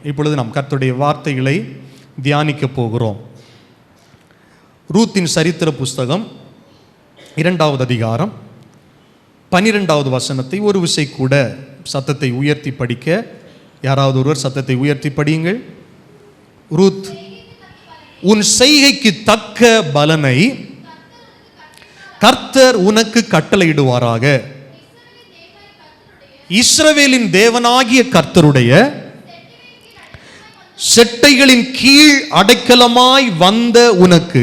இப்பொழுது நாம் கர்த்தருடைய வார்த்தைகளை தியானிக்க போகிறோம். ரூத்தின் சரித்திர புஸ்தகம் 2வது அதிகாரம் 12வது வசனத்தை ஒரு விசை கூட சத்தத்தை உயர்த்தி படிக்க யாராவது ஒருவர் சத்தத்தை உயர்த்தி படியுங்கள். ரூத், உன் செய்கைக்கு தக்க பலனை கர்த்தர் உனக்கு கட்டளையிடுவாராக. இஸ்ரவேலின் தேவனாகிய கர்த்தருடைய செட்டைகளின் கீழ் அடைக்கலமாய் வந்த உனக்கு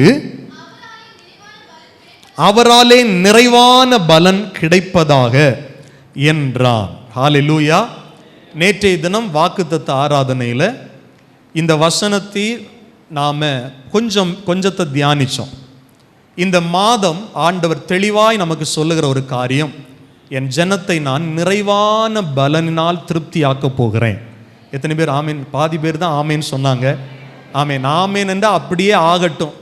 அவராலே நிறைவான பலன் கிடைப்பதாக என்றான். ஹல்லேலூயா. நேற்றைய தினம் வாக்குத்தத்த ஆராதனையில் இந்த வசனத்தை நாம் கொஞ்சத்தை தியானித்தோம். இந்த மாதம் ஆண்டவர் தெளிவாய் நமக்கு சொல்லுகிற ஒரு காரியம், என் ஜனத்தை நான் நிறைவான பலனினால் திருப்தியாக்க போகிறேன். எத்தனை பேர் ஆமீன்? பாதி பேர் தான் ஆமேன்னு சொன்னாங்க. ஆமேன் ஆமேன் என்றால் அப்படியே ஆகட்டும்,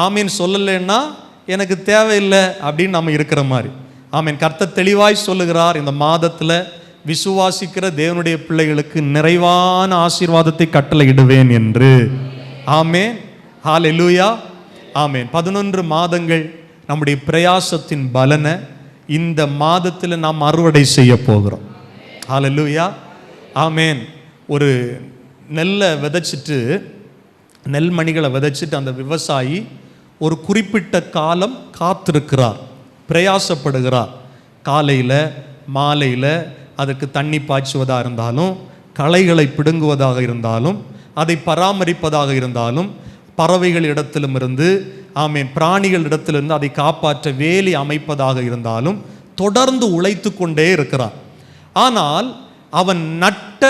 ஆமேன் சொல்லலைன்னா எனக்கு தேவையில்லை அப்படின்னு நம்ம இருக்கிற மாதிரி. ஆமேன். கர்த்தர் தெளிவாய் சொல்லுகிறார், இந்த மாதத்தில் விசுவாசிக்கிற தேவனுடைய பிள்ளைகளுக்கு நிறைவான ஆசீர்வாதத்தை கட்டளையிடுவேன் என்று. ஆமேன். ஹல்லேலூயா. ஆமேன். 11 மாதங்கள் நம்முடைய பிரயாசத்தின் பலனை இந்த மாதத்தில் நாம் அறுவடை செய்ய போகிறோம். ஹல்லேலூயா. ஆமேன். ஒரு நெல்லை விதைச்சிட்டு, நெல்மணிகளை விதைச்சிட்டு அந்த விவசாயி ஒரு குறிப்பிட்ட காலம் காத்திருக்கிறார், பிரயாசப்படுகிறார். காலையில் மாலையில் அதுக்கு தண்ணி பாய்ச்சுவதாக இருந்தாலும், களைகளை பிடுங்குவதாக இருந்தாலும், அதை பராமரிப்பதாக இருந்தாலும், பறவைகள் இடத்திலும் இருந்து ஆமேன் பிராணிகள் இடத்திலிருந்து அதை காப்பாற்ற வேலி அமைப்பதாக இருந்தாலும் தொடர்ந்து உழைத்து கொண்டே இருக்கிறான். ஆனால் அவன் நட்ட,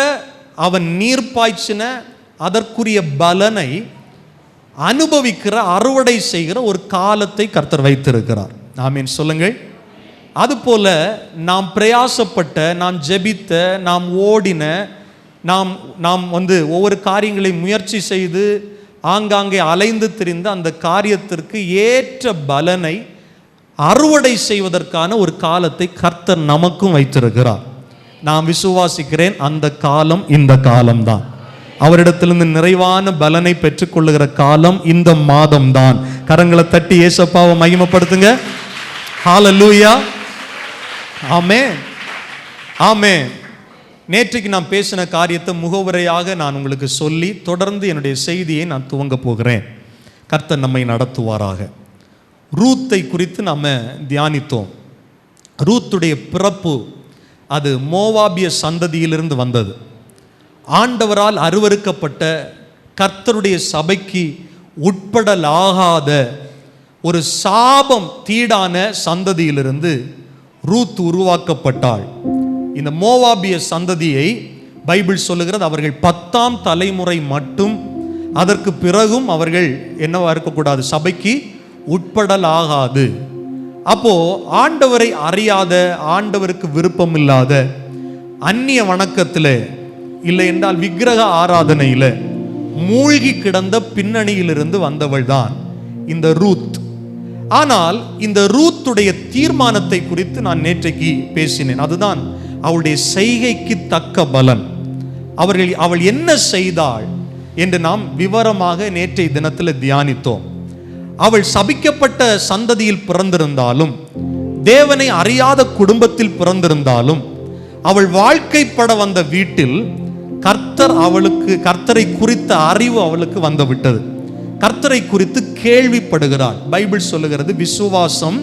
அவன் நீர் பாய்ச்சின அதற்குரிய பலனை அனுபவிக்கிற, அறுவடை செய்கிற ஒரு காலத்தை கர்த்தர் வைத்திருக்கிறார். ஆமீன் சொல்லுங்கள். அதுபோல நாம் பிரயாசப்பட்ட, நாம் ஜெபித்த, நாம் ஓடின, நாம் ஒவ்வொரு காரியங்களை முயற்சி செய்து ஆங்காங்கே அலைந்து திரிந்த அந்த காரியத்திற்கு ஏற்ற பலனை அறுவடை செய்வதற்கான ஒரு காலத்தை கர்த்தர் நமக்கும் வைத்திருக்கிறார். நான் விசுவாசிக்கிறேன், அந்த காலம் இந்த காலம்தான். அவரிடத்திலிருந்து நிறைவான பலனை பெற்றுக்கொள்ளுகிற காலம் இந்த மாதம்தான். கரங்களை தட்டி ஏசப்பாவை மகிமைப்படுத்துங்க. ஹல்லேலூயா. ஆமென். ஆமென். நேற்றைக்கு நான் பேசின காரியத்தை முகவுரையாக நான் உங்களுக்கு சொல்லி தொடர்ந்து என்னுடைய செய்தியை நான் துவங்க போகிறேன். கர்த்தர் நம்மை நடத்துவாராக. ரூத்தை குறித்து நாம் தியானித்தோம். ரூத்துடைய பிறப்பு அது மோவாபிய சந்ததியிலிருந்து வந்தது. ஆண்டவரால் அருவருக்கப்பட்ட, கர்த்தருடைய சபைக்கு உட்படலாகாத ஒரு சாபம் தீடான சந்ததியிலிருந்து ரூத் உருவாக்கப்பட்டாள். இந்த மோவாபிய சந்ததியை பைபிள் சொல்லுகிறது, அவர்கள் 10ஆம் தலைமுறை மட்டும், அதற்கு பிறகும் அவர்கள் என்னவா இருக்கக்கூடாது, சபைக்கு உட்படலாகாது. அப்போ ஆண்டவரை அறியாத, ஆண்டவருக்கு விருப்பம் இல்லாத, அந்நிய வணக்கத்தில் இல்லை என்றால் விக்கிரக ஆராதனையில் மூழ்கி கிடந்த பின்னணியிலிருந்து வந்தவள் தான் இந்த ரூத். ஆனால் இந்த ரூத்துடைய தீர்மானத்தை குறித்து நான் நேற்றைக்கு பேசினேன். அதுதான் அவளுடைய செய்கைக்கு தக்க பலன். அவள் என்ன செய்தாள் என்று நாம் விவரமாக நேற்றைய தினத்தில் தியானித்தோம். அவள் சபிக்கப்பட்ட சந்ததியில் பிறந்திருந்தாலும், தேவனை அறியாத குடும்பத்தில் பிறந்திருந்தாலும், அவள் வாழ்க்கைப்பட வந்த வீட்டில் கர்த்தரை குறித்த அறிவு அவளுக்கு வந்து விட்டது. கர்த்தரை குறித்து கேள்விப்படுகிறாள். பைபிள் சொல்லுகிறது, விசுவாசம்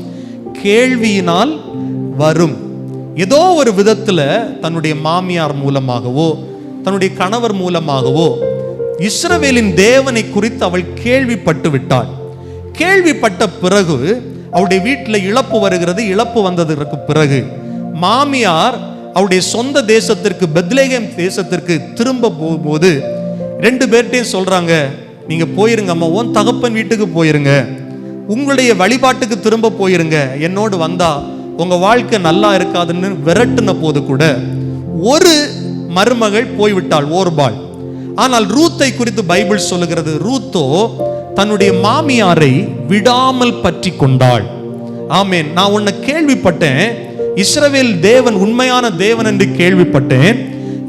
கேள்வியினால் வரும். ஏதோ ஒரு விதத்தில் தன்னுடைய மாமியார் மூலமாகவோ தன்னுடைய கணவர் மூலமாகவோ இஸ்ரவேலின் தேவனை குறித்து அவள் கேள்விப்பட்டு விட்டாள். கேள்விப்பட்ட பிறகு அவளுடைய வீட்டில் இழப்பு வருகிறது. இழப்பு வந்ததற்கு பிறகு மாமியார் அவருடைய சொந்த தேசத்திற்கு, பெத்லெகேம் தேசத்திற்கு திரும்ப போகும்போது 2 பேர்ட்டையும் சொல்றாங்க, நீங்க போயிருங்க அம்மா, உன் தகப்பன் வீட்டுக்கு போயிருங்க, உங்களுடைய வழிபாட்டுக்கு திரும்ப போயிருங்க, என்னோடு வந்தா உங்க வாழ்க்கை நல்லா இருக்காதுன்னு விரட்டுன போது கூட ஒரு மருமகள் போய்விட்டாள், ஓர்பாள். ஆனால் ரூத்தை குறித்து பைபிள் சொல்லுகிறது, ரூத்தோ தன்னுடைய மாமியாரை விடாமல் பற்றி கொண்டாள். ஆமேன். நான் உன்னை கேள்விப்பட்டேன், இஸ்ரவேல் தேவன் உண்மையான தேவன் என்று கேள்விப்பட்டேன்.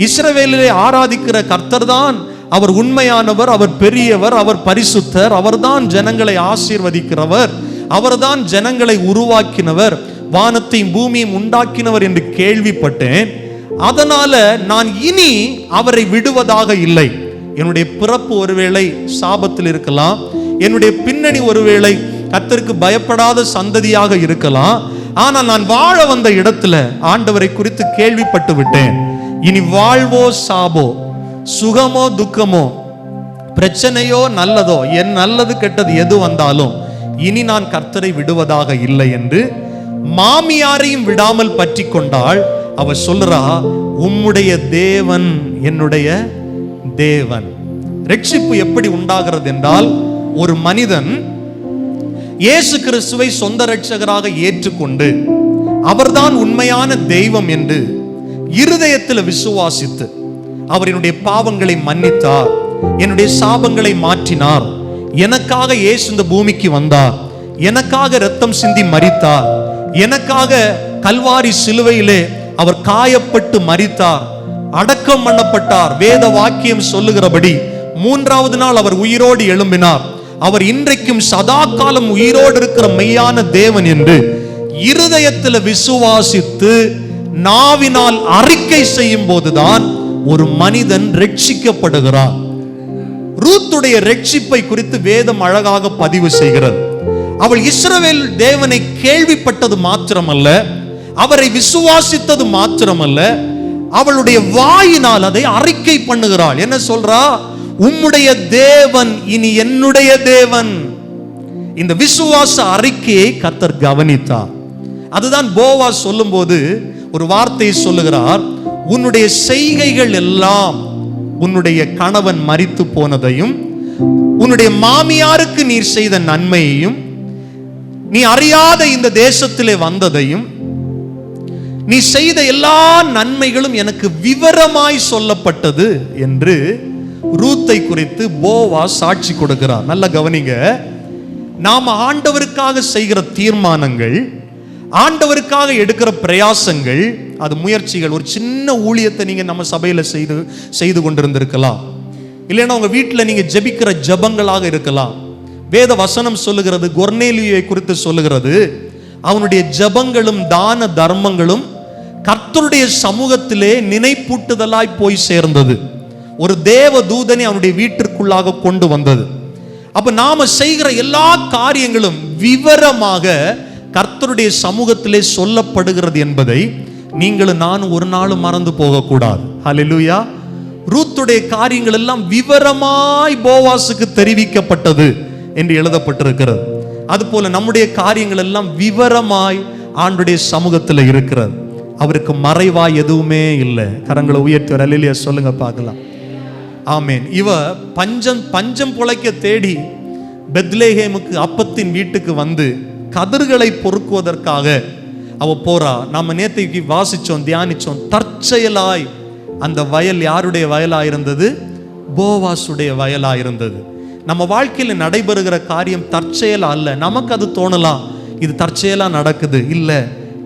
இஸ்ரவேலிலே ஆராதிக்கிற கர்த்தர் தான் அவர் உண்மையானவர், அவர் பெரியவர், அவர் பரிசுத்தர், அவர்தான் ஜனங்களை ஆசீர்வதிக்கிறவர், அவர்தான் ஜனங்களை உருவாக்கினவர், வானத்தையும் பூமியையும் உண்டாக்கினவர் என்று கேள்விப்பட்டேன். அதனால நான் இனி அவரை விடுவதாக இல்லை. என்னுடைய பிறப்பு ஒருவேளை சாபத்தில் இருக்கலாம், என்னுடைய பின்னணி ஒருவேளை கர்த்தருக்கு பயப்படாத சந்ததியாக இருக்கலாம். ஆனால் நான் வாழ வந்த இடத்துல ஆண்டவரை குறித்து கேள்விப்பட்டு விட்டேன். இனி வாழ்வோ சாபோ, சுகமோ துக்கமோ, பிரச்சனையோ நல்லதோ, என் நல்லது கெட்டது எது வந்தாலும் இனி நான் கர்த்தரை விடுவதாக இல்லை என்று மாமியாரையும் விடாமல் பற்றி கொண்டாள். அவ சொல்றா, உம்முடைய தேவன் என்னுடைய தேவன். ரட்சிப்பு எப்படி உண்டாகிறது என்றால், ஒரு மனிதன் இயேசு கிறிஸ்துவை சொந்த ரட்சகராக ஏற்றுக்கொண்டு அவர்தான் உண்மையான தெய்வம் என்று இருதயத்தில் விசுவாசித்து அவர் என்னுடைய பாவங்களை மன்னித்தார், என்னுடைய சாபங்களை மாற்றினார், எனக்காக இயேசு இந்த பூமிக்கு வந்தார், எனக்காக இரத்தம் சிந்தி மரித்தார், எனக்காக கல்வாரி சிலுவையிலே அவர் காயப்பட்டு மரித்தார், அடக்கம் பண்ணப்பட்டார், வேத வாக்கியம் சொல்லுகிறபடி மூன்றாவது நாள் அவர் உயிரோடு எழும்பினார், அவர் இன்றைக்கும் சதா காலம் உயிரோடு இருக்கிற மெய்யான தேவன் என்று இருதயத்தில் விசுவாசித்து நாவினால் அறிக்கை செய்யும் போதுதான் ஒரு மனிதன் ரட்சிக்கப்படுகிறார். ரூத்துடைய ரட்சிப்பை குறித்து வேதம் அழகாக பதிவு செய்கிறது. அவள் இஸ்ரவேல் தேவனை கேள்விப்பட்டது மாத்திரமல்ல, அவரை விசுவாசித்தது மாத்திரமல்ல, அவளுடைய வாயினால் அதை அறிக்கை பண்ணுகிறாள். என்ன சொல்றா? உம்முடைய தேவன் இனி என்னுடைய தேவன். இந்த விசுவாச அறிக்கையை கர்த்தர் கவனித்தார். அதுதான் போவாஸ் சொல்லும்போது ஒரு வார்த்தையை சொல்லுகிறார், உன்னுடைய செய்கைகள் எல்லாம் உன்னுடைய கணவன் மரித்து போனதையும், உன்னுடைய மாமியாருக்கு நீர் செய்த நன்மையையும், நீ அறியாத இந்த தேசத்திலே வந்ததையும், நீ செய்த எல்லா நன்மைகளும் எனக்கு விவரமாய் சொல்லப்பட்டது என்று ரூத்தை குறித்து போவாஸ் சாட்சி கொடுக்கிறார். நல்ல கவனிங்க, நாம் ஆண்டவருக்காக செய்கிற தீர்மானங்கள், ஆண்டவருக்காக எடுக்கிற பிரயாசங்கள், அது முயற்சிகள். ஒரு சின்ன ஊழியத்தை நீங்க நம்ம சபையில செய்து கொண்டிருந்திருக்கலாம், இல்லைன்னா உங்க வீட்டில் நீங்க ஜெபிக்கிற ஜபங்களாக இருக்கலாம். வேத வசனம் சொல்லுகிறது, கொர்நேலியுவை குறித்து சொல்லுகிறது, அவனுடைய ஜபங்களும் தான தர்மங்களும் கர்த்தருடைய சமூகத்திலே நினைப்பூட்டுதலாய் போய் சேர்ந்தது. ஒரு தேவ தூதனை அவனுடைய வீட்டிற்குள்ளாக கொண்டு வந்தது. அப்ப நாம செய்கிற எல்லா காரியங்களும் விவரமாக கர்த்தருடைய சமூகத்திலே சொல்லப்படுகிறது என்பதை நீங்களும் நானும் ஒரு நாளும் மறந்து போகக்கூடாது. ஹல்லேலூயா. ரூத்துடைய காரியங்கள் எல்லாம் விவரமாய் போவாசுக்கு தெரிவிக்கப்பட்டது என்று எழுதப்பட்டிருக்கிறது. அதுபோல நம்முடைய காரியங்கள் எல்லாம் விவரமாய் ஆண்டுடைய சமூகத்தில் இருக்கிறது. அவருக்கு மறைவாய் எதுவுமே இல்லை. கரங்களை உயர்த்தி ஒரு அல்லேலூயா சொல்லுங்க பார்க்கலாம். ஆமேன். இவ பஞ்சம் பொழைக்க தேடி பெத்லேஹேமுக்கு அப்பத்தின் வீட்டுக்கு வந்து கதிர்களை பொறுக்குவதற்காக அவ போறா. நாம நேற்றைக்கு வாசிச்சோம், தியானிச்சோம். தற்செயலாய் அந்த வயல் யாருடைய வயலாயிருந்தது? போவாசுடைய வயலாயிருந்தது. நம்ம வாழ்க்கையில் நடைபெறுகிற காரியம் தற்செயலா அல்ல. நமக்கு அது தோணலாம், இது தற்செயலா நடக்குது. இல்லை,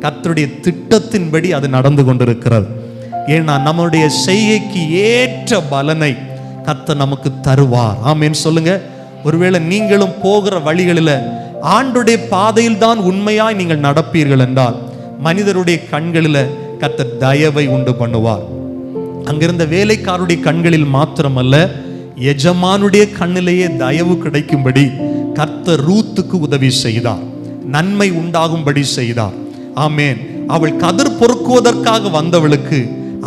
கர்த்தருடைய திட்டத்தின்படி அது நடந்து கொண்டிருக்கிறது. ஏன்னா நம்முடைய செய்கைக்கு ஏற்ற பலனை கர்த்தர் நமக்கு தருவார். ஆமென் சொல்லுங்க. ஒருவேளை நீங்களும் போகிற வழிகளில் ஆண்டுடைய பாதையில் தான் உண்மையாய் நீங்கள் நடப்பீர்கள் என்றால் மனிதருடைய கண்களில் கர்த்தர் தயவை உண்டு பண்ணுவார். அங்கிருந்த வேலைக்காரருடைய கண்களில் மாத்திரமல்ல, எஜமானுடைய கண்ணிலேயே தயவு கிடைக்கும்படி கர்த்தர் ரூத்துக்கு உதவி செய்தார், நன்மை உண்டாகும்படி செய்தார். ஆமேன். அவள் கதிர் பொறுக்குவதற்காக வந்தவளுக்கு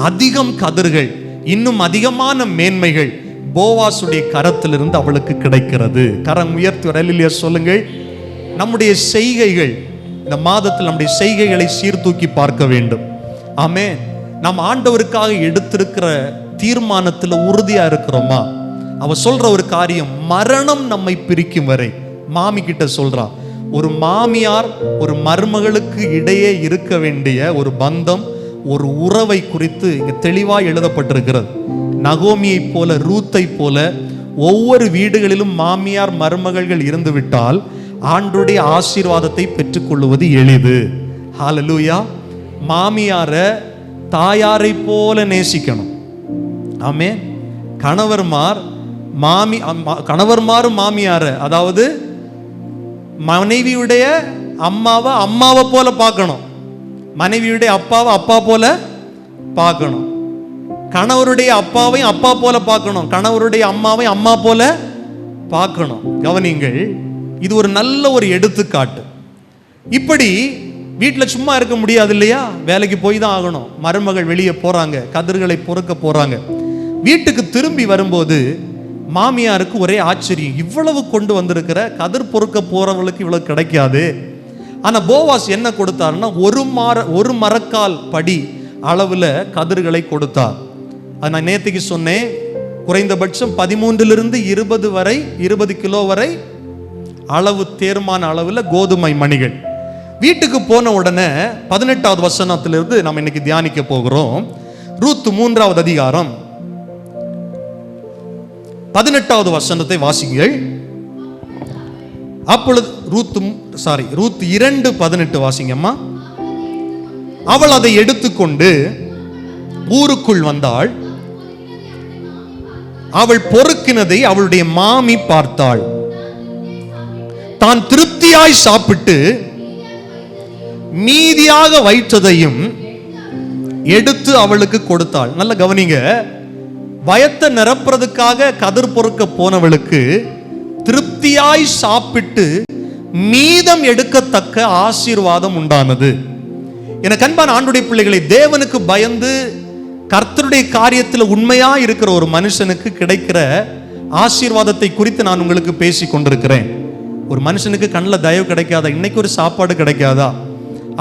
அதிகம் கதிர்கள், இன்னும் அதிகமான மேன்மைகள் போவாசுடைய கரத்திலிருந்து அவளுக்கு கிடைக்கிறது. கரம் உயர்த்தி வரலில்லையா சொல்லுங்கள். நம்முடைய செய்கைகள், இந்த மாதத்தில் நம்முடைய செய்கைகளை சீர்தூக்கி பார்க்க வேண்டும். ஆமென். நாம் ஆண்டவருக்காக எடுத்திருக்கிற தீர்மானத்தில் உறுதியா இருக்கிறோமா? அவ சொல்ற ஒரு காரியம், மரணம் நம்மை பிரிக்கும் வரை. மாமி கிட்ட சொல்றா, ஒரு மாமியார் ஒரு மருமகளுக்கு இடையே இருக்க வேண்டிய ஒரு பந்தம், ஒரு உறவை குறித்து இங்க தெளிவாய் எழுதப்பட்டிருக்கிறது. நகோமியை போல, ரூத்தை போல ஒவ்வொரு வீடுகளிலும் மாமியார் மருமகள்கள் இருந்து விட்டால் ஆண்டுடைய ஆசீர்வாதத்தை பெற்றுக்கொள்வது எளிது. ஹல்லேலூயா. மாமியார தாயாரை போல நேசிக்கணும். ஆமென். கணவர்மாரும் மாமியார, அதாவது மனைவியுடைய அம்மாவை அம்மாவை போல பார்க்கணும், மனைவியுடைய அப்பாவை அப்பா போல பார்க்கணும், கணவருடைய அப்பாவையும் அப்பா போல பார்க்கணும், கணவருடைய அம்மாவையும் அம்மா போல பார்க்கணும். கவனிங்கள், இது ஒரு நல்ல ஒரு எடுத்துக்காட்டு. இப்படி வீட்டில் சும்மா இருக்க முடியாது இல்லையா, வேலைக்கு போய் தான் ஆகணும். மருமகள் வெளியே போறாங்க, கதிர்களை பொறுக்க போறாங்க. வீட்டுக்கு திரும்பி வரும்போது மாமியாருக்கு ஒரே ஆச்சரியம், இவ்வளவு கொண்டு வந்திருக்கிற, கதிர் பொறுக்க போறவளுக்கு இவ்வளவு கிடைக்காது. ஆனா போவாஸ் என்ன கொடுத்தாருன்னா, ஒரு மரக்கால் படி அளவுல கதிர்களை கொடுத்தார். அது நான் நேற்றுக்கு சொன்னேன், குறைந்தபட்சம் 13 to 20 கிலோ வரை அளவு, தேர்மான அளவுல கோதுமை மணிகள். வீட்டுக்கு போன உடனே 18வது வசனத்திலிருந்து நம்ம இன்னைக்கு தியானிக்க போகிறோம். ரூத் 3வது அதிகாரம் 18வது வசனத்தை வாசிங்கள். அப்பொழுது ரூத் 2:18 வாசிங்கம்மா. அவள் அதை எடுத்துக்கொண்டு ஊருக்குள் வந்தாள். அவள் பொறுக்கினதை அவளுடைய மாமி பார்த்தாள். தான் திருப்தியாய் சாப்பிட்டு மீதியாக வைத்ததையும் எடுத்து அவளுக்கு கொடுத்தாள். நல்ல கவனிங்க, வயத்தை நிரப்புறதுக்காக கதிர் பொறுக்க போனவளுக்கு திருப்தியாய் சாப்பிட்டு மீதம் எடுக்கத்தக்க ஆசீர்வாதம் உண்டானது. எனக்கு அன்பான ஆண்டுடைய பிள்ளைகளை, தேவனுக்கு பயந்து கர்த்தருடைய காரியத்தில் உண்மையா இருக்கிற ஒரு மனுஷனுக்கு கிடைக்கிற ஆசீர்வாதத்தை குறித்து நான் உங்களுக்கு பேசி கொண்டிருக்கிறேன். ஒரு மனுஷனுக்கு கண்ணில் தயவு கிடைக்காதா? இன்னைக்கு ஒரு சாப்பாடு கிடைக்காதா?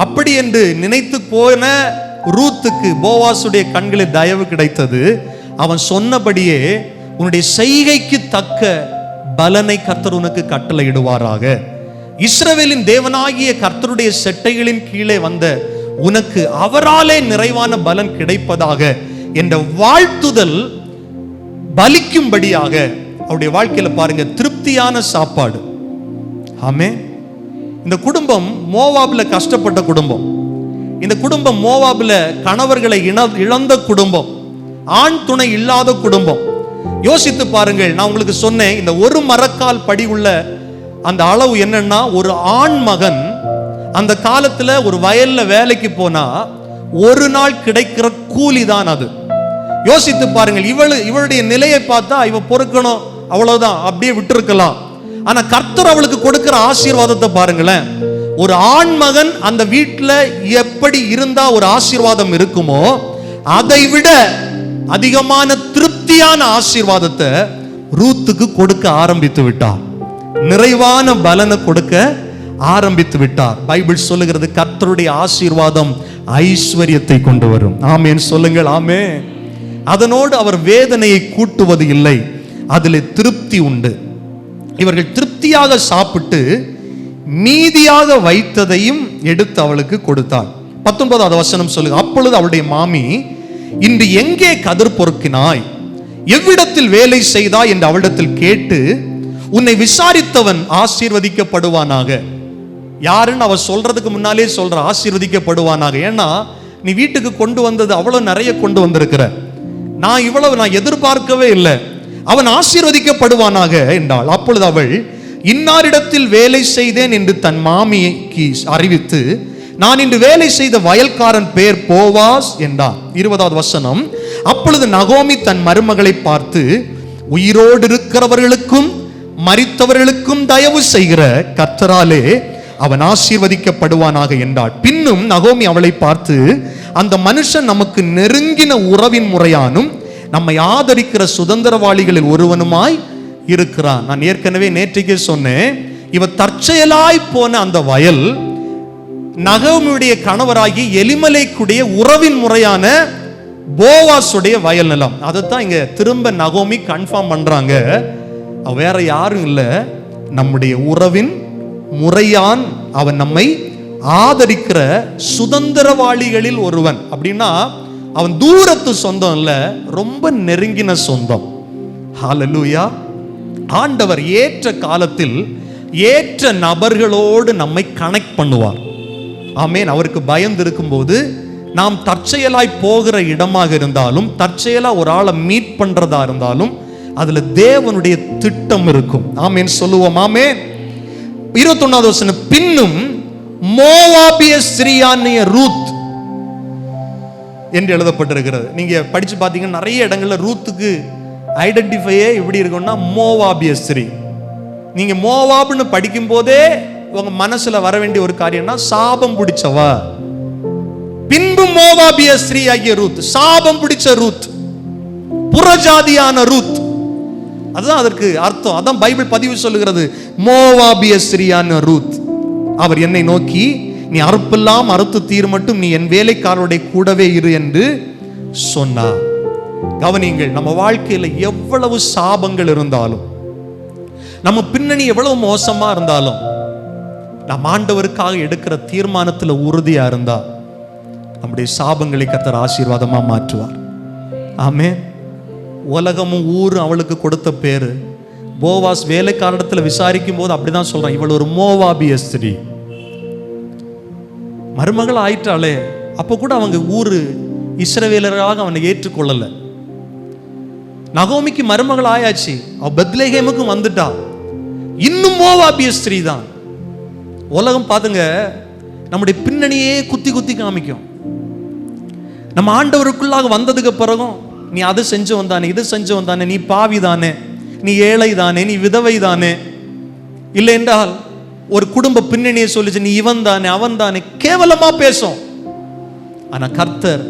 அப்படி என்று நினைத்து போன ரூத்துக்கு போவாசுடைய கண்களில் தயவு கிடைத்தது. அவன் சொன்னபடியே உன்னுடைய செய்கைக்கு தக்க பலனை கர்த்தர் உனக்கு கட்டளையிடுவாராக. இஸ்ரவேலின் தேவனாகிய கர்த்தருடைய செட்டைகளின் கீழே வந்த உனக்கு அவராலே நிறைவான பலன் கிடைப்பதாக என்ற வாழ்த்துதல் பலிக்கும்படியாக அவருடைய வாழ்க்கையில பாருங்க, திருப்தியான சாப்பாடு. ஆமே, இந்த குடும்பம் மோவாபில கஷ்டப்பட்ட குடும்பம். இந்த குடும்பம் மோவாபில கணவர்களை இழந்த குடும்பம், ஆண் துணை இல்லாத குடும்பம். யோசித்து பாருங்கள், நான் உங்களுக்கு சொன்னேன், இந்த ஒரு மரக்கால் படி உள்ள அந்த அளவு என்னன்னா, ஒரு ஆண் மகன் அந்த காலத்துல ஒரு வயல்ல வேலைக்கு போனா ஒரு நாள் கிடைக்கிற கூலி தான் அது. யோசித்து பாருங்கள், இவளுடைய நிலையை பார்த்தா இவ பொறுக்கணும், அவ்வளவுதான், அப்படியே விட்டுருக்கலாம். ஆனா கர்த்தர் அவளுக்கு கொடுக்கிற ஆசீர்வாதத்தை பாருங்களேன். ஒரு ஆண் மகன் அந்த வீட்டுல எப்படி இருந்தா ஒரு ஆசீர்வாதம் இருக்குமோ, அதை விட அதிகமான திருப்தியான ஆசீர்வாதத்தை ரூத்துக்கு கொடுக்க ஆரம்பித்து விட்டார். நிறைவான பலனை கொடுக்க ஆரம்பித்து விட்டார். பைபிள் சொல்லுகிறது, கர்த்தருடைய ஆசீர்வாதம் ஐஸ்வர்யத்தை கொண்டு வரும். ஆமேன் சொல்லுங்கள், ஆமே. அதனோடு அவர் வேதனையை கூட்டுவது இல்லை, அதில் திருப்தி உண்டு. இவர்கள் திருப்தியாக சாப்பிட்டு மீதியாக வைத்ததையும் எடுத்து அவளுக்கு கொடுத்தாள். 19வது வசனம் சொல்லுங்க. அப்பொழுது அவளுடைய மாமி, இன்று எங்கே கதிர் பொறுக்கினாய், எவ்விடத்தில் வேலை செய்தாய் என்று அவளிடத்தில் கேட்டு, உன்னை விசாரித்தவன் ஆசீர்வதிக்கப்படுவானாக. யாருன்னு அவ சொல்றதுக்கு முன்னாலே சொல்ற, ஆசீர்வதிக்கப்படுவானாக. ஏன்னா நீ வீட்டுக்கு கொண்டு வந்தது அவ்வளவு நிறைய கொண்டு வந்திருக்கிற, நான் எதிர்பார்க்கவே இல்லை, அவன் ஆசீர்வதிக்கப்படுவானாக என்றாள். அப்பொழுது அவள், இன்னாரிடத்தில் வேலை செய்தேன் என்று தன் மாமிக்கு அறிவித்து, நான் இன்று வேலை செய்த வயல்காரன் பேர் போவாஸ் என்றான். 20வது வசனம். அப்பொழுது நகோமி தன் மருமகளை பார்த்து, உயிரோடு இருக்கிறவர்களுக்கும் மரித்தவர்களுக்கும் தயவு செய்கிற கர்த்தராலே அவன் ஆசீர்வதிக்கப்படுவானாக என்றாள். பின்னும் நகோமி அவளை பார்த்து, அந்த மனுஷன் நமக்கு நெருங்கின உறவின் முறையானும் நம்மை ஆதரிக்கிற சுதந்திரவாளிகளில் ஒருவனுமாய் இருக்கிறான். நான் ஏற்கனவே நேற்றைக்கே சொன்னேன், இவ தற்செயலாய் போன அந்த வயல் நகோமியுடைய கணவராகி எலிமலேக்குடைய உறவின் முறையான போவாசுடைய வயல் நிலம். அதைத்தான் இங்க திரும்ப நகோமி கன்ஃபார்ம் பண்றாங்க. வேற யாரும் இல்லை, நம்முடைய உறவின் முறையான், அவன் நம்மை ஆதரிக்கிற சுதந்திரவாளிகளில் ஒருவன். அப்படின்னா அவன் தூரத்து சொந்தம் இல்ல, ரொம்ப நெருங்கின சொந்தம். ஹல்லேலூயா. ஆண்டவர் ஏற்ற காலத்தில் ஏற்ற நபர்களோடு நம்மை கனெக்ட் பண்ணுவார். ஆமேன். அவருக்கு பயந்து இருக்கும்போது நாம் தற்செயலாய் போகிற இடமாக இருந்தாலும், தற்செயலா ஒரு ஆளை மீட் பண்றதா இருந்தாலும், அதுல தேவனுடைய திட்டம் இருக்கும். ஆமென் சொல்லுவோம். ஆமென். 21வது வசனம், பின்னும் மோவாபிய ஸ்திரியாகிய ரூத் என்று எழுதப்பட்டிருக்கிறது. நீங்க படிச்சு பார்த்தீங்கன்னா நிறைய இடங்கள்ல ரூத்துக்கு ஐடென்டிஃபையே எப்படி இருக்கும்னா மோவாபிய ஸ்திரீ. நீங்க மோவாப்னு படிக்கும் போதே உங்க மனசுல வர வேண்டிய ஒரு காரியம்னா சாபம் பிடிச்சவ. பின்பு மோவாபிய ஸ்திரீ ஆகிய ரூத், சாபம் பிடிச்ச ரூத், புறஜாதியான ரூத், அதுதான் அதற்கு அர்த்தம். அதான் பைபிள் பதிவு சொல்லுகிறது, மோவாபிய ஸ்திரீயான ரூத். அவர் என்னை நோக்கி, நீ அறுப்பெல்லாம் அறுத்து தீர் மட்டும் நீ என் வேலைக்காரருடைய கூடவே இரு என்று சொன்னார். கவனிங்கள், நம்ம வாழ்க்கையில எவ்வளவு சாபங்கள் இருந்தாலும், நம்ம பின்னணி எவ்வளவு மோசமா இருந்தாலும், நம் ஆண்டவருக்காக எடுக்கிற தீர்மானத்துல உறுதியா இருந்தா நம்முடைய சாபங்களை கர்த்தர் ஆசீர்வாதமா மாற்றுவார். ஆமென். உலகமும் ஊரும் அவளுக்கு கொடுத்த பேரு. போவாஸ் வேலைக்காரத்துல விசாரிக்கும் போது அப்படிதான் சொல்றான், இவள் ஒரு மோவாபிய ஸ்திரீ. மருமகள் ஆயிட்டாளே, அப்ப கூட அவங்க ஊரு இஸ்ரவேலராக அவனை ஏற்றுக்கொள்ளல. நகோமிக்கு மருமகள் ஆயாச்சு, அவ பெத்லெகேமுக்கு வந்துட்டா, இன்னும் மோவாபிய ஸ்திரீ தான். உலகம் பாத்துங்க, நம்முடைய பின்னணியே குத்தி குத்தி காமிக்கும். நம்ம ஆண்டவருக்குள்ளாக வந்ததுக்கு பிறகும், நீ அது செஞ்சவன் தானே, இது செஞ்சவன் தானே, நீ பாவி தானே, நீ ஏழை தானே, நீ விதவை தானே, இல்லை என்றால் ஒரு குடும்ப பின்னணியை சொல்லிச்சு, நீ இவன் தானே அவன் தானே, கேவலமா பேசும். ஆனா கர்த்தர்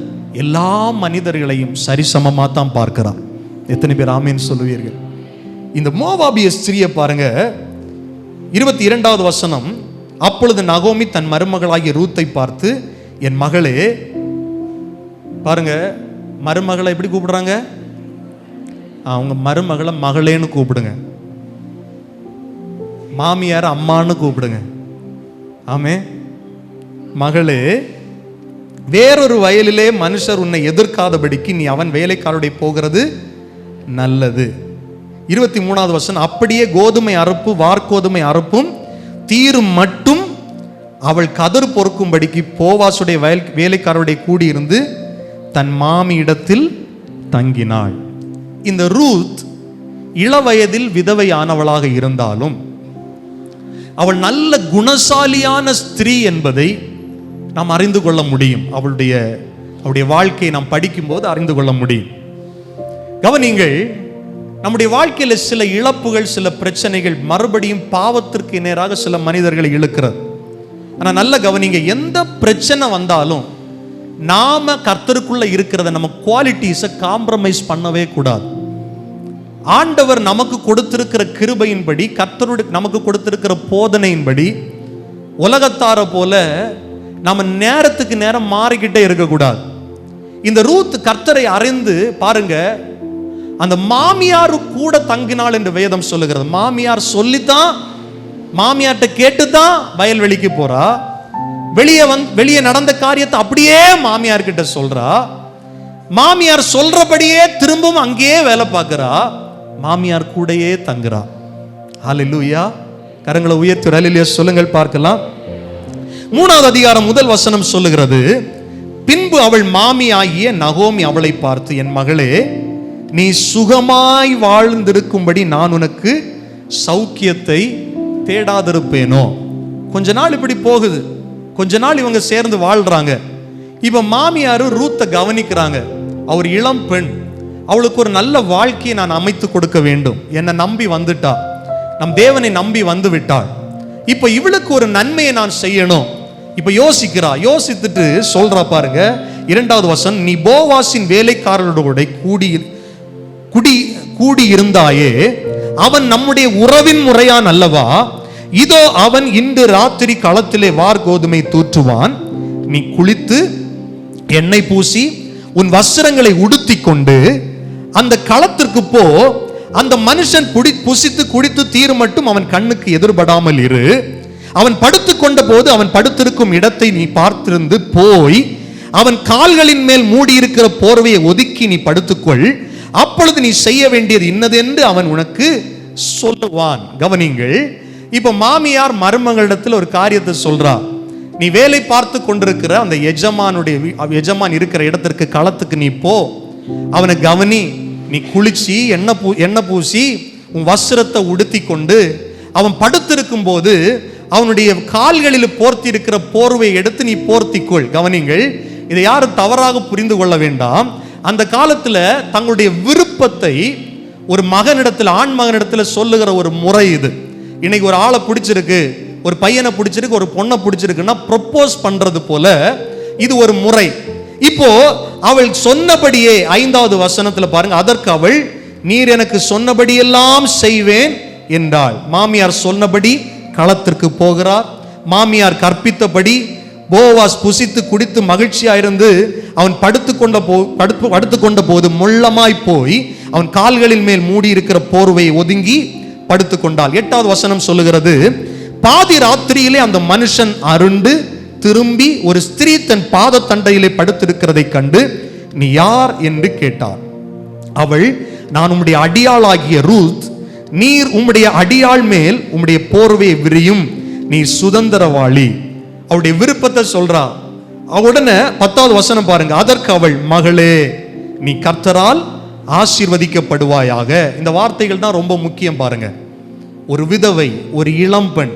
எல்லா மனிதர்களையும் சரிசமமா தான் பார்க்கிறார். எத்தனை பேர் ஆமென் சொல்லுவீர்கள்? இந்த மோவாபிய ஸ்திரியை பாருங்க, 22வது வசனம், அப்பொழுது நகோமி தன் மருமகளாகிய ரூத்தை பார்த்து, என் மகளே, பாருங்க மருமகளை எப்படி கூப்பிடுறாங்க? அவங்க மருமகளை மகளேன்னு கூப்பிடுங்க, மாமியார் அம்மான்னு கூப்பிடுங்க. ஆமே, மகளே, வேறொரு வயலிலே மனுஷர் உன்னை எதிர்க்காதபடிக்கு நீ அவன் வேலைக்காரருடைய போகிறது நல்லது. 23வது வசனம், அப்படியே கோதுமை அறுப்பு வார்கோதுமை அறுப்பும் தீரும் மட்டும் அவள் கதிர் பொறுக்கும்படிக்கு போவாசுடைய வேலைக்காரருடைய கூடியிருந்து தன் மாமி இடத்தில் தங்கினாள். இந்த ரூத் இளவயதில் விதவையானவளாக இருந்தாலும் அவள் நல்ல குணசாலியான ஸ்திரீ என்பதை நாம் அறிந்து கொள்ள முடியும். அவளுடைய வாழ்க்கையை நாம் படிக்கும்போது அறிந்து கொள்ள முடியும். கவனிங்கள், நம்முடைய வாழ்க்கையில சில இழப்புகள், சில பிரச்சனைகள் மறுபடியும் பாவத்திற்கு நேராக சில மனிதர்களை இழுக்கிறது. ஆனா நல்ல கவனிங்க, எந்த பிரச்சனை வந்தாலும் நாம கர்த்தருக்குள்ள இருக்கிறத நம்ம குவாலிட்டிஸை காம்ப்ரமைஸ் பண்ணவே கூடாது. ஆண்டவர் நமக்கு கொடுத்திருக்கிற கிருபையின்படி, கர்த்தருடைய நமக்கு கொடுத்திருக்கிற போதனையின்படி, உலகத்தார போல நம்ம நேரத்துக்கு நேரம் மாறிக்கிட்டே இருக்கக்கூடாது. இந்த ரூத் கர்த்தரை அறிந்து பாருங்க, அந்த மாமியாரு கூட தங்கினாள் என்று வேதம் சொல்லுகிறது. மாமியார் சொல்லித்தான், மாமியார்ட்ட கேட்டுதான் வயல்வெளிக்கு போறா. வெளியே நடந்த காரியத்தை அப்படியே மாமியார் கிட்ட சொல்றா. மாமியார் சொல்றபடியே திரும்பவும் அங்கேயே வேலை பார்க்கிறா. மாமியார் கூடயே தங்குறா. ஹல்லேலூயா. கரங்களை உயர்த்தி ஹல்லேலூயா சொல்லுங்கள் பார்க்கலாம். 3வது அதிகாரம் 1 வசனம் சொல்லுகிறது, பின்பு அவள் மாமி ஆகிய நகோமி அவளை பார்த்து, என் மகளே, நீ சுகமாய் வாழ்ந்திருக்கும்படி நான் உனக்கு சௌக்கியத்தை தேடாதிருப்பேனோ. கொஞ்ச நாள் இப்படி போகுது, கொஞ்ச நாள் இவங்க சேர்ந்து வாழ்றாங்க. இப்ப மாமியாரு ரூத்தை கவனிக்கிறாங்க. அவர் இளம் பெண், அவளுக்கு ஒரு நல்ல வாழ்க்கையை நான் அமைத்து கொடுக்க வேண்டும். என்னை நம்பி வந்துட்டா, நம் தேவனை நம்பி வந்து விட்டாள். இப்ப இவளுக்கு ஒரு நன்மையை நான் செய்யணும். இப்ப யோசிக்கிறா. யோசித்துட்டு சொல்றா பாருங்க, 2வது வசனம், நீ போவாசின் வேலைக்காரர்களோட கூடி இருந்தாயே, அவன் நம்முடைய உறவின் முறையான் அல்லவா? இதோ அவன் இன்று ராத்திரி களத்திலே வார் கோதுமை தூற்றுவான். நீ குளித்து எண்ணெய் பூசி உன் வஸ்திரங்களை உடுத்தி கொண்டு அந்த களத்திற்கு போ. அந்த மனுஷன் புசித்து குடித்து தீர் மட்டும் அவன் கண்ணுக்கு எதிர்படாமல் இரு. அவன் படுத்துக் கொண்ட போது அவன் படுத்திருக்கும் இடத்தை நீ பார்த்திருந்து போய் அவன் கால்களின் மேல் மூடியிருக்கிற போர்வையை ஒதுக்கி நீ படுத்துக்கொள். அப்பொழுது நீ செய்ய வேண்டியது இன்னதென்று அவன் உனக்கு சொல்லுவான். கவனிங்கள், இப்ப மாமியார் மருமகளிடத்தில் ஒரு காரியத்தை சொல்றா. நீ வேலை பார்த்து கொண்டிருக்கிற அந்த எஜமான் இருக்கிற இடத்திற்கு களத்துக்கு நீ போ, அவனை கவனி. நீ குளிச்சு எண்ணெய் பூசி உன் வஸ்திரத்தை உடுத்தி கொண்டு அவன் படுத்திருக்கும் போது அவனுடைய கால்களில் போர்த்தி இருக்கிற போர்வை எடுத்து நீ போர்த்திக்கொள். கவனிங்கள், இதை யாரும் தவறாக புரிந்து கொள்ள வேண்டாம். அந்த காலத்துல தங்களுடைய விருப்பத்தை ஒரு மகனிடத்தில், ஆண் மகனிடத்தில் சொல்லுகிற ஒரு முறை இது. இன்னைக்கு ஒரு ஆளை பிடிச்சிருக்கு, ஒரு பையனை பிடிச்சிருக்கு, ஒரு பொண்ணை பிடிச்சிருக்குன்னா ப்ரொப்போஸ் பண்றது போல இது ஒரு முறை. இப்போ அவள் சொன்னபடியே 5வது வசனத்துல பாருங்க, அதற்கு அவள், நீர் எனக்கு சொன்னபடியெல்லாம் செய்வேன் என்றாள். மாமியார் சொன்னபடி களத்திற்கு போகிறார். மாமியார் கற்பித்தபடி போவாஸ் புசித்து குடித்து மகிழ்ச்சியா இருந்து அவன் படுத்துக்கொண்ட போது முள்ளமாய் போய் அவன் கால்களின் மேல் மூடி இருக்கிற போர்வையை ஒதுங்கி படுத்துக் கொண்டாள். 8வது வசனம் சொல்லுகிறது, பாதி ராத்திரியிலே அந்த மனுஷன் அருண்டு திரும்பி ஒரு ஸ்திரீ தன் பாத தண்டையிலே படுத்திருக்கிறதை கண்டு, நீ யார் என்று கேட்டார். அவள், நான் உம்முடைய அடியாளாகிய ரூத், நீர் உம்முடைய அடியாள் மேல் உம்முடைய போர்வையை விரியும், நீ சுதந்திரவாளி. அவளுடைய விருப்பத்தை சொல்றா. உடனே 10வது வசனம் பாருங்க, அதற்கு அவள், மகளே, நீ கர்த்தரால் ஆசீர்வதிக்கப்படுவாயாக. இந்த வார்த்தைகள் தான் ரொம்ப முக்கியம் பாருங்க. ஒரு விதவை, ஒரு இளம்பெண்,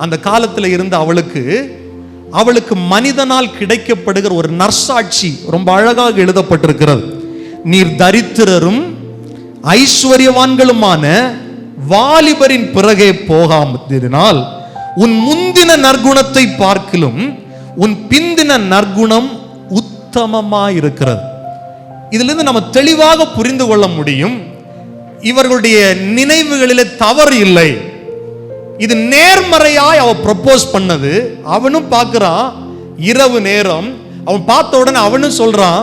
அந்த காலத்தில் இருந்த அவளுக்கு மனிதனால் கிடைக்கப்படுகிற ஒரு நற்சாட்சி ரொம்ப அழகாக எழுதப்பட்டிருக்கிறது. நீர் தரித்திரரும் ஐஸ்வர்யவான்களுமான வாலிபரின் பிறகே போகாமல் உன் முந்தின நற்குணத்தை பார்க்கிலும் உன் பிந்தின நற்குணம் உத்தமமாயிருக்கிறது. இதுல இருந்து நம்ம தெளிவாக புரிந்து கொள்ள முடியும், இவர்களுடைய நினைவுகளிலே தவறு இல்லை. இது நேர்மறையாய் அவ ப்ரொபோஸ் பண்ணது. அவனும் பார்க்கிறான், இரவு நேரம். அவன் பார்த்த உடனே அவனும் சொல்றான்,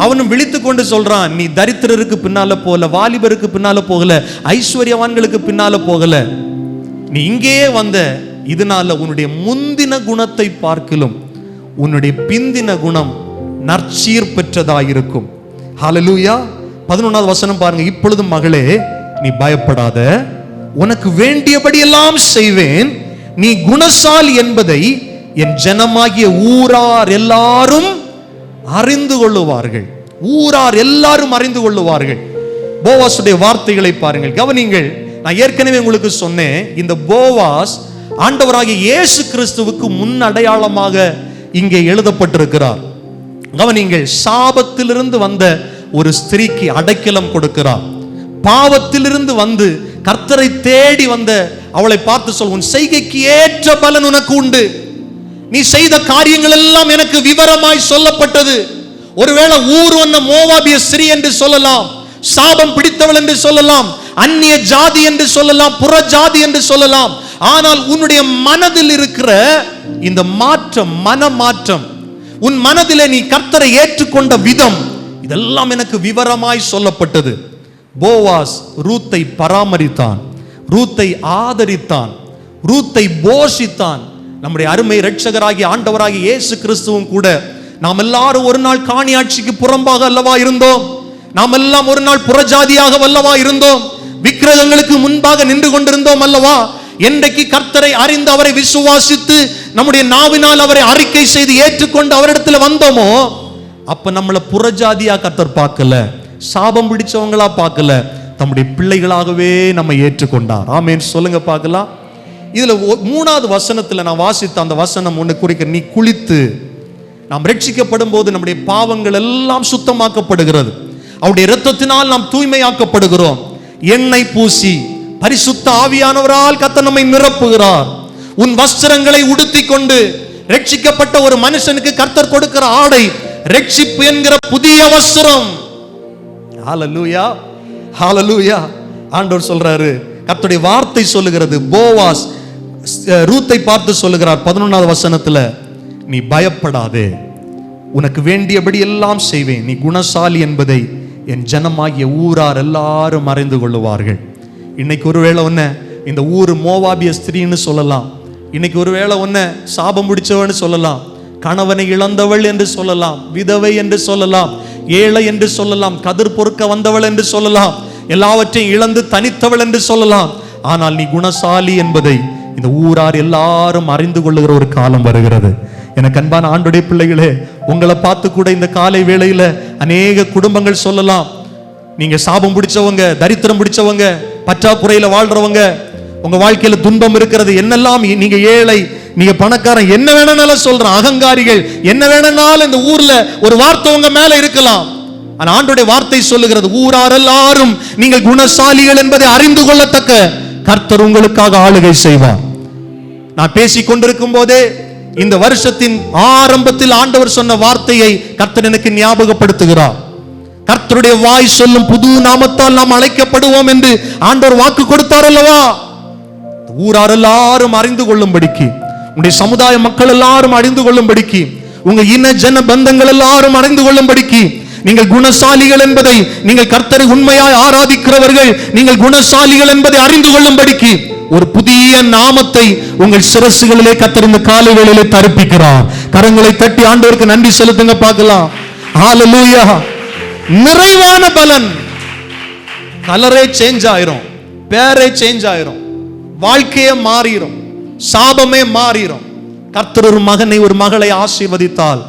அவனும் விழித்து கொண்டு சொல்றான், நீ தரித்திரருக்கு பின்னால போகல, வாலிபருக்கு பின்னால போகல, ஐஸ்வர்யவான்களுக்கு பின்னால போகல, நீ இங்கேயே வந்த. இதனால உன்னுடைய முந்தின குணத்தை பார்க்கிலும் உன்னுடைய பிந்தின குணம் நற்சீர் பெற்றதாயிருக்கும். ஹல்லேலூயா. 11வது வசனம் பாருங்க, இப்பொழுது மகளே, நீ பயப்படாத, உனக்கு வேண்டியபடி எல்லாம் செய்வேன், நீ குணசாலி என்பதை என் ஜனமாகிய ஊரார் எல்லாரும் அறிந்து கொள்ளுவார்கள். ஊரார் எல்லாரும் அறிந்து கொள்ளுவார்கள். போவாசுடைய வார்த்தைகளை பாருங்கள், கவனிங்கள். நான் ஏற்கனவே உங்களுக்கு சொன்னேன், இந்த போவாஸ் ஆண்டவராகிய இயேசு கிறிஸ்துவுக்கு முன் அடையாளமாக இங்கே எழுதப்பட்டிருக்கிறார். கவனிங்கள், சாபத்திலிருந்து வந்த ஒரு ஸ்திரீக்கு அடைக்கலம் கொடுக்கிறார். பாவத்திலிருந்து வந்து கர்த்தரை தேடி வந்த அவளை பார்த்து சொல், உன் செய்கைக்கு ஏற்ற பலன் உனக்கு உண்டு, நீ செய்த காரியங்கள் எல்லாம் எனக்கு விவரமாய் சொல்லப்பட்டது. ஒருவேளை ஊர் ஒன்ன மோவாபிய ஸ்திரீ என்று சொல்லலாம், சாபம் பிடித்தவள் என்று சொல்லலாம், அந்நிய ஜாதி என்று சொல்லலாம், புற ஜாதி என்று சொல்லலாம். ஆனால் உன்னுடைய மனதில் இருக்கிற இந்த மாற்றம், மனமாற்றம், உன் மனதிலே நீ கர்த்தரை ஏற்றுக்கொண்ட விதம், இதெல்லாம் எனக்கு விவரமாய் சொல்லப்பட்டது. போவாஸ் ரூத்தை பராமரித்தான், ரூத்தை ஆதரித்தான், ரூத்தை போஷித்தான். நம்முடைய அருமை இரட்சகராகிய ஆண்டவராகிய இயேசு கிறிஸ்துவும் கூட, நாம் எல்லாரும் ஒரு நாள் காணியாட்சிக்கு புறம்பாக அல்லவா இருந்தோம், நாம் எல்லாம் ஒரு நாள் புறஜாதியாக அல்லவா இருந்தோம், விக்கிரகங்களுக்கு முன்பாக நின்று கொண்டிருந்தோம் அல்லவா. என்றைக்கு கர்த்தரை அறிந்து அவரை விசுவாசித்து நம்முடைய நாவினால் அவரை அறிக்கை செய்து ஏற்றுக்கொண்டு அவரிடத்தில் வந்தோமோ, அப்ப நம்மளை புறஜாதியா கர்த்தர் பார்க்கல, சாபம் பிடிச்சவங்களா பார்க்கல, தம்முடைய பிள்ளைகளாகவே நம்ம ஏற்றுக்கொண்டார். ஆமென் சொல்லுங்க பார்க்கலாம். இதுல 3வது வசனத்துல நான் வாசித்த அந்த வசனம் ஒன்று குறிக்க, நீ குளித்து, நாம் ரட்சிக்கப்படும் போது நம்முடைய பாவங்கள் எல்லாம் சுத்தமாக்கப்படுகிறது, அவருடைய இரத்தத்தினால் நாம் தூய்மையாக்கப்படுகிறோம். எண்ணெய் பூசி பரிசுத்த ஆவியானவரால் கர்த்தர் நம்மை நிரப்புகிறார். உன் வஸ்திரங்களை உடுத்தி கொண்டு, ரட்சிக்கப்பட்ட ஒரு மனுஷனுக்கு கர்த்தர் கொடுக்கிற ஆடை ரட்சிப்பு என்கிற புதிய வஸ்திரம். ஹல்லேலூயா, ஹல்லேலூயா. ஆண்டவர் சொல்றாரு, கர்த்தருடைய வார்த்தை சொல்லுகிறது, போவாஸ் ரூத்தை பார்த்து சொல்லுகிறார் 11வது வசனத்துல, நீ பயப்படாதே, உனக்கு வேண்டியபடி எல்லாம் செய்வேன், நீ குணசாலி என்பதை என் ஜனமாகிய ஊரார் எல்லாரும் அறிந்து கொள்ளுவார்கள். இன்னைக்கு ஒருவேளை ஒன்ன இந்த ஊர் மோவாபிய ஸ்திரீன்னு சொல்லலாம், இன்னைக்கு ஒருவேளை ஒன்ன சாபம் பிடிச்சவன்னு சொல்லலாம், கணவனை இழந்தவள் என்று சொல்லலாம், விதவை என்று சொல்லலாம், ஏழை என்று சொல்லலாம், கதிர் பொறுக்க வந்தவள் என்று சொல்லலாம், எல்லாவற்றையும் இழந்து தனித்தவள் என்று சொல்லலாம். ஆனால் நீ குணசாலி என்பதை இந்த ஊரார் எல்லாரும் அறிந்து கொள்ளுகிற ஒரு காலம் வருகிறது. எனக்கு அன்பான ஆண்டுடைய பிள்ளைகளே, உங்களை பார்த்து கூட இந்த காலை வேளையில அநேக குடும்பங்கள் சொல்லலாம், நீங்க சாபம் பிடிச்சவங்க, தரித்திரம் பிடிச்சவங்க, பற்றாக்குறையில வாழ்றவங்க, உங்க வாழ்க்கையில துன்பம் இருக்கிறது, என்னெல்லாம் நீங்க ஏழை, நீங்க பணக்காரன், என்ன வேணும்னாலும் சொல்றேன், அகங்காரிகள், என்ன வேணும்னாலும் இந்த ஊர்ல ஒரு வார்த்தை உங்க மேல இருக்கலாம். ஆனா ஆண்டவருடைய வார்த்தை சொல்லுகிறது, ஊரார் எல்லாரும் நீங்கள் குணசாலிகள் என்பதை அறிந்து கொள்ளத்தக்க கர்த்தர் உங்களுக்காக ஆளுகை செய்வார். நான் பேசிக் கொண்டிருக்கும் போதே இந்த வருஷத்தின் ஆரம்பத்தில் ஆண்டவர் சொன்ன வார்த்தையை கர்த்தர் எனக்கு ஞாபகப்படுத்துகிறார். கர்த்தருடைய வாய் சொல்லும் புது நாமத்தால் நாம் அழைக்கப்படுவோம் என்று ஆண்டவர் வாக்கு கொடுத்தார் அல்லவா? ஊரார் எல்லாரும் அறிந்து கொள்ளும்படிக்கு, உங்களுடைய சமுதாய மக்கள் எல்லாரும் அறிந்து கொள்ளும்படிக்கு, உங்க இன ஜன பந்தங்கள் எல்லாரும் அறிந்து கொள்ளும்படிக்கு, நீங்கள் குணசாலிகள் என்பதை, நீங்கள் கர்த்தரை உண்மையாய் ஆராதிக்கிறவர்கள், நீங்கள் குணசாலிகள் என்பதை அறிந்து கொள்ளும்படிக்கு ஒரு புதிய நாமத்தை உங்கள் சிரசுகளிலே கர்த்தர் இந்த காலை வேளையிலே தரிப்பிக்கிறார். கரங்களை தட்டி ஆண்டவருக்கு நன்றி செலுத்துங்க பார்க்கலாம். ஹalleluya. நிறைவான பலன். கலரே சேஞ்ச் ஆயிரும், பேரே சேஞ்ச் ஆயிரும், வாழ்க்கையே மாறிடும், சாபமே மாறிடும். கர்த்தர் ஒரு மகனை ஒரு மகளை ஆசீர்வதித்தால்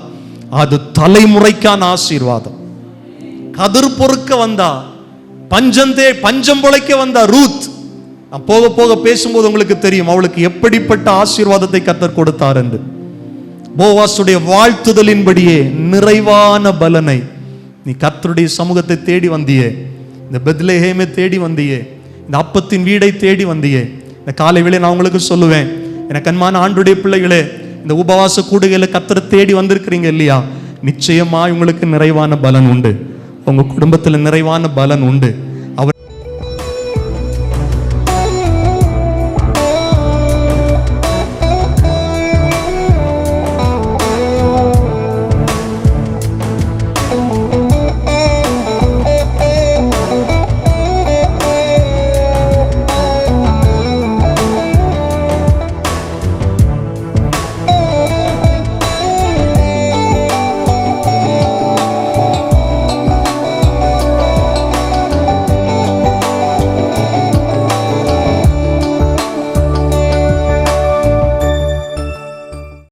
அது தலைமுறைக்கான ஆசீர்வாதம். கதிர் பொறுக்க வந்தா, பஞ்சம் பொழைக்க வந்தா ரூத், நான் போக போக பேசும்போது உங்களுக்கு தெரியும் அவளுக்கு எப்படிப்பட்ட ஆசீர்வாதத்தை கர்த்தர் கொடுத்தார் என்று. போவாசுடைய வாழ்த்துதலின்படியே நிறைவான பலனை நீ கர்த்தருடைய சமூகத்தை தேடி வந்தியே, இந்த பெத்லெஹேமை தேடி வந்தியே, இந்த அப்பத்தின் வீடை தேடி வந்தியே. இந்த காலை வேளை நான் உங்களுக்கு சொல்லுவேன், எனக்கு அன்பான ஆண்டுடைய பிள்ளைகளே, இந்த உபவாச கூடுகையில கர்த்தரை தேடி வந்திருக்கிறீங்க இல்லையா, நிச்சயமா உங்களுக்கு நிறைவான பலன் உண்டு, உங்க குடும்பத்தில் நிறைவான பலன் உண்டு.